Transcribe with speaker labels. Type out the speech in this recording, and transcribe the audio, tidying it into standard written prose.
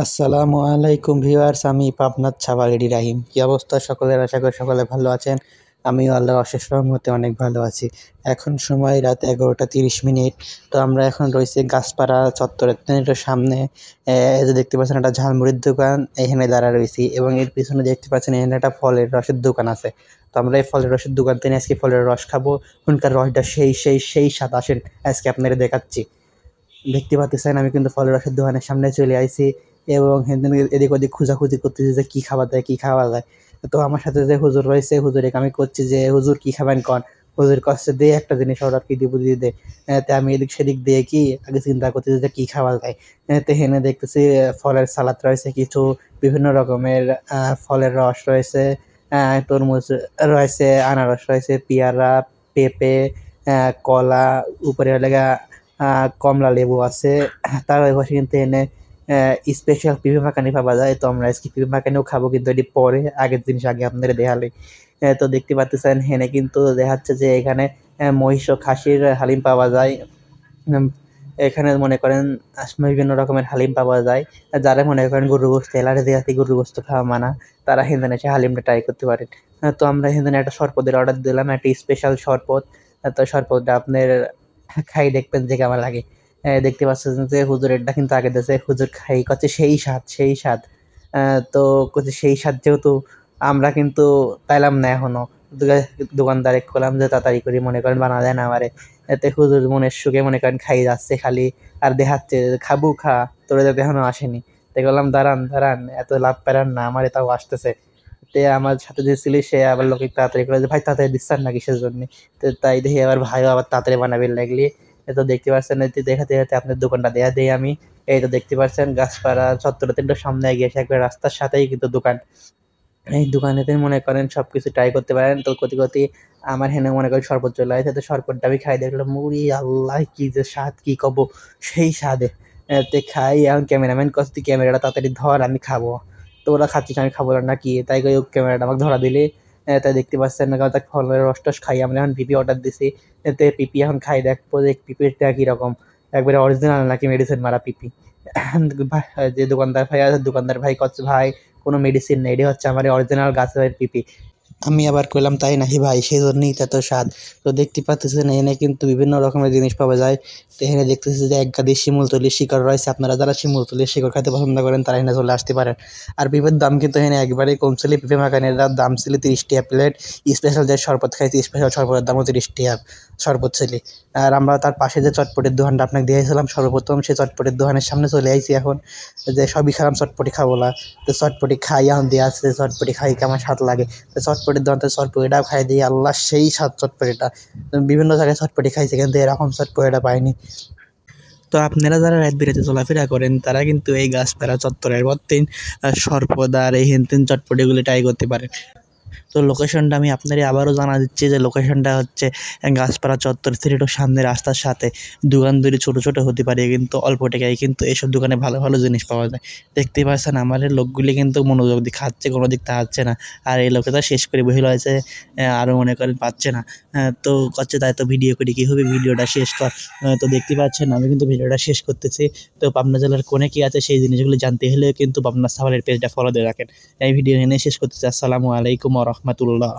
Speaker 1: আসসালামু আলাইকুম ভিউয়ার্স, আমি পাবনার ছাবাগেড়ি রাহিম। কি অবস্থা সকলের? আশা করি সকলে ভালো আছেন। আমিও আল্লাহর অশেষ রহমতে অনেক ভালো আছি। এখন সময় রাত 11টা 30 মিনিট। তো আমরা এখন রয়েছি গাছপাড়া চত্বরের একটু সামনে। এই যে দেখতে পাচ্ছেন একটা ঝালমুড়ির দোকান, এখানে দাঁড়া রয়েছি এবং এর পিছনে দেখতে পাচ্ছেন এখানে একটা ফলের রসের দোকান আছে। তো আমরা এই ফলের রসের দোকান থেকে আজকে ফলের রস খাবো। ওখানকার রসটা সেই স্বাদ। আসেন আজকে আপনারা দেখাচ্ছি। দেখতে পাচ্ছেন আমি কিন্তু ফলের রসের দোকানের সামনে চলে আইছি এবং এদিক ওদিক খোঁজাখুঁজি করতেছি যে কি খাওয়া যায় কি খাওয়া যায়। তো আমার সাথে যে হুজুর রয়েছে, হুজুরে আমি করছি যে হুজুর কি খাবেন কন। হুজুর কাছে দে একটা জিনিস অর্ডার কি দিব দিয়ে দে। তো আমি এদিক সেদিক দিয়ে কি আগে চিন্তা করতেছি যে কি খাওয়া যায়। তো হেনে দেখতেছি ফলের সালাদ রয়েছে, কিছু বিভিন্ন রকমের ফলের রস রয়েছে, তরমুজ রয়েছে, আনারস রয়েছে, পেয়ারা, পেঁপে, কলা, উপরে লেগা কমলা লেবু আছে। তার ওই পাশে কিন্তু এনে স্পেশাল পিপি মাখানি পাওয়া যায়। তো আমরা আজকে পিপি মাখানিও খাবো, কিন্তু এটি পরে, আগের জিনিস আগে আপনাদের দেখালে। তো দেখতে পাচ্ছেন হেনে কিন্তু দেখাচ্ছে যে এখানে মহিষ ও খাসির হালিম পাওয়া যায়। উম, এখানে মনে করেন বিভিন্ন রকমের হালিম পাওয়া যায়। যারা মনে করেন গরুর গোস্ত অ্যালার্জি আছে, গরুর গোস্ত খাওয়া মানা, তারা হেঁদেন এসে হালিমটা ট্রাই করতে পারেন। তো আমরা হেঁদেন একটা শরবতের অর্ডার দিলাম, একটা স্পেশাল শরবত। তো শরবতটা আপনার খাই দেখবেন যে কেমন লাগে। দেখতে পাচ্ছেন যে হুজুরেরটা কিন্তু আগে দিয়েছে, হুজুর খাই করছে সেই স্বাদ। তো করছে সেই স্বাদ, যেহেতু আমরা কিন্তু পাইলাম না এখনো। দোকানদারে খোলাম যে তাড়াতাড়ি করে মনে করেন বানা দেয় না আমারে। এতে হুজুর মনের সুখে মনে করেন খাই যাচ্ছে খালি, আর দেখাচ্ছে যে খাবো খা, তোরা যাতে এখনো আসেনি। তাই বললাম দাঁড়ান দাঁড়ান, এত লাভ পেরান না, আমার তাও আসতেছে। তে আমার সাথে যে ছিল সে আবার লোকে তাড়াতাড়ি করে যে ভাই তাড়াতাড়ি দিচ্ছেন না কিসের জন্য। তো তাই দেখি আবার ভাইও আবার তাড়াতাড়ি বানাবে লাগলি। এই তো দেখতে পাচ্ছেন, এই তো দেখাতে দেখাতে আপনার দোকানটা দেয়া দেই আমি। এই তো দেখতে পাচ্ছেন গাছপাড়া চত্বরের একটু সামনে এগিয়ে এসে একবার রাস্তার সাথেই কিন্তু দোকান। এই দোকানেতে মনে করেন সবকিছু ট্রাই করতে পারেন। তো কতি আমার হেনে মনে করেন শরবত চলে আসে, তো শরবতটা আমি খাই দেখলাম, মুড়ি আল্লাহ কি যে স্বাদ, কি কব, সেই স্বাদে। তে খাই, এখন ক্যামেরাম্যান কস তুই ক্যামেরাটা তাড়াতাড়ি ধর আমি খাবো। তো ওরা খাচ্ছিস আমি খাবো না কি, তাই করে ক্যামেরাটা আমাকে ধরা দিলে। তাই দেখতে পাচ্ছেন না, তার ফলের রস টস খাই। আমরা এখন পিপি অর্ডার দিছি। এতে পিপি এখন খাই, দেখবো যে পিপিটা কিরকম, একবারে অরিজিনাল নাকি মেডিসিন মারা পিপি। যে দোকানদার ভাই আছে, দোকানদার ভাই কচ্ছে ভাই কোনো মেডিসিন নেই, এটা হচ্ছে আমার অরিজিনাল গাছের পিপি। আমি আবার কইলাম তাই নাকি ভাই, সেই জন্যই তো এত স্বাদ। তো দেখতে পাচ্ছেন এখানে কিন্তু বিভিন্ন রকমের জিনিস পাওয়া যায়। তো এখানে দেখতেছি যে এক গাদি শিমুলতলির শিকড় রয়েছে। আপনারা যারা শিমুলতলির শিকড় খাইতে পছন্দ করেন তারা এখানে চলে আসতে পারেন। আর পেঁপের দাম কিন্তু এখানে একবারেই কম ছিল। পেঁপে মাখানের দাম ছিল 30 টাকা প্লেট। স্পেশাল যে শরবত খাইছি, স্পেশাল শরবতের দামও 30 টাকা শরবত ছিল। আর আমরা তার পাশে যে চটপটির দোকানটা আপনাকে দিয়েছিলাম সর্বপ্রথম, সেই চটপটির দোকানের সামনে চলে আইছি এখন, যে সবই খেলাম চটপটি খাবো না। তো চটপটি খাই, এখন দিয়ে আসছে চটপটি খাই কেমন স্বাদ লাগে। তো চটপটির দোকান থেকে চটপটিটাও খাই দিই, আল্লাহ সেই স্বাদ চটপটিটা। বিভিন্ন জায়গায় চটপটি খাইছি কিন্তু এরকম চটপটিটা পাইনি। তো আপনারা যারা রাত বিরাতে চলাফেরা করেন তারা কিন্তু এই গাছপাড়া চত্বরের প্রতিদিন সর্বদা আর এই হেনতেন চটপটিগুলি ট্রাই করতে পারেন। তো লোকেশনটা আমি আপনারে আবারও জানা দিচ্ছি যে লোকেশনটা হচ্ছে গাছপাড়া চত্বর থেকে একটু সামনে রাস্তার সাথে। দোকান দুটি ছোট ছোট হতে পারে কিন্তু অল্প টাকায় কিন্তু এইসব দোকানে ভালো ভালো জিনিস পাওয়া যায়। দেখতেই পাচ্ছেন আমাদের লোকগুলি কিন্তু মনোযোগ দিয়ে খাচ্ছে, কোনো দিক তাকাচ্ছে না। আর এই লোকেরা শেষ করে বসে রয়েছে, আরও মনে করেন পাচ্ছে না। তো করছে তাই তো ভিডিও করে কী হবে, ভিডিওটা শেষ কর। তো দেখতে পাচ্ছেন আমি কিন্তু ভিডিওটা শেষ করতেছি। তো পাবনা জেলার কোনে কী আছে সেই জিনিসগুলো জানতে হলে কিন্তু পাবনা সাভারের পেজটা ফলো দিয়ে রাখেন। এই ভিডিও এনে শেষ করতেছি। আসসালামু আলাইকুম ওয়া রাহমাতুল্লাহ।